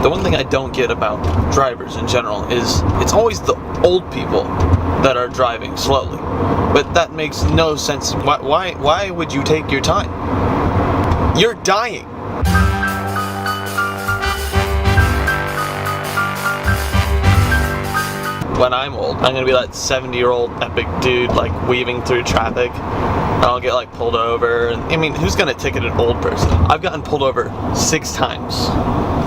The one thing I don't get about drivers in general is it's always the old people that are driving slowly. But that makes no sense. Why would you take your time? You're dying. When I'm old, I'm gonna be that 70-year-old epic dude like weaving through traffic. And I'll get like pulled over. And I mean, who's gonna ticket an old person? I've gotten pulled over 6 times.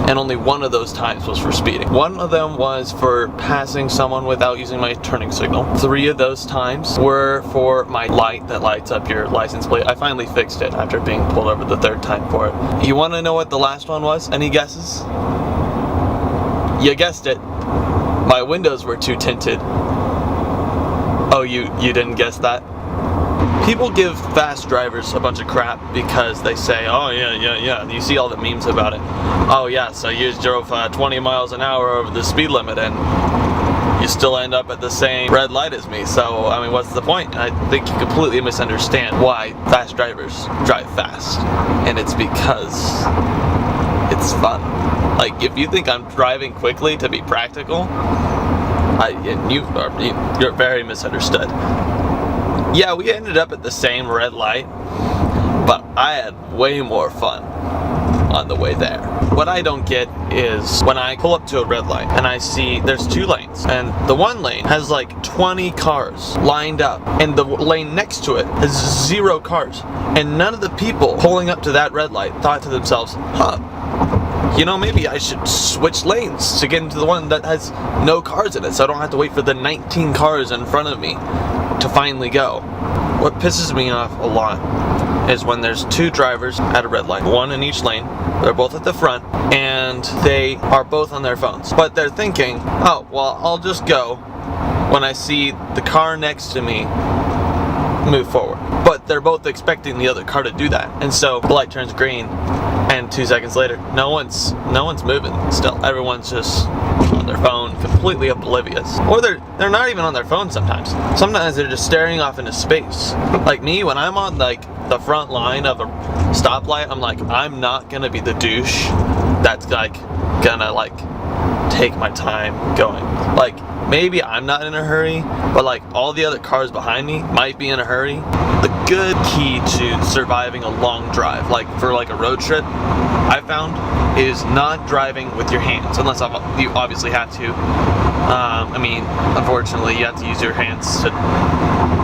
And only one of those times was for speeding. One of them was for passing someone without using my turning signal. 3 of those times were for my light that lights up your license plate. I finally fixed it after being pulled over the 3rd time for it. You wanna know what the last one was? Any guesses? You guessed it. My windows were too tinted. Oh, you didn't guess that? People give fast drivers a bunch of crap because they say, oh yeah, you see all the memes about it. Oh yeah, so you drove 20 miles an hour over the speed limit and you still end up at the same red light as me. So, I mean, what's the point? I think you completely misunderstand why fast drivers drive fast. And it's because it's fun. Like, if you think I'm driving quickly to be practical, you're very misunderstood. Yeah, we ended up at the same red light, but I had way more fun on the way there. What I don't get is when I pull up to a red light and I see there's 2 lanes, and the one lane has like 20 cars lined up, and the lane next to it has 0 cars, and none of the people pulling up to that red light thought to themselves, you know, maybe I should switch lanes to get into the one that has no cars in it so I don't have to wait for the 19 cars in front of me to finally go. What pisses me off a lot is when there's 2 drivers at a red light, 1 in each lane, they're both at the front, and they are both on their phones. But they're thinking, oh, well, I'll just go when I see the car next to me move forward. But they're both expecting the other car to do that. And so the light turns green, and 2 seconds later, no one's moving still. Everyone's just on their phone, completely oblivious. Or they're not even on their phone sometimes. Sometimes they're just staring off into space. Like me, when I'm on like the front line of a stoplight, I'm like, I'm not gonna be the douche that's like gonna like take my time going. Like, maybe I'm not in a hurry, but like all the other cars behind me might be in a hurry. The good key to surviving a long drive, like for like a road trip, I found, is not driving with your hands, unless you obviously have to. I mean, unfortunately, you have to use your hands to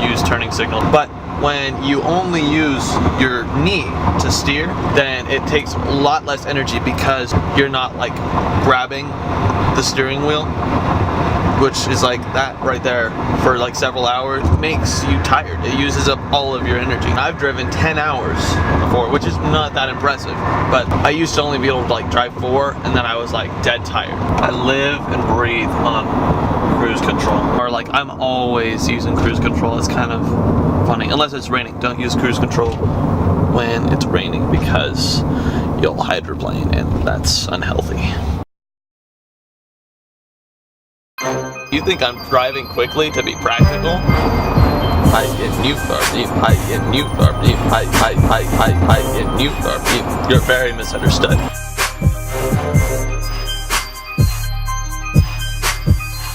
use turning signal. But when you only use your knee to steer, then it takes a lot less energy because you're not like grabbing the steering wheel, which is like that right there for like several hours. It makes you tired. It uses up all of your energy. I've driven 10 hours before, which is not that impressive, but I used to only be able to like drive 4, and then I was like dead tired. I live and breathe on cruise control, or like I'm always using cruise control. It's kind of funny, unless it's raining. Don't use cruise control when it's raining because you'll hydroplane, and that's unhealthy. You think I'm driving quickly to be practical? You're very misunderstood.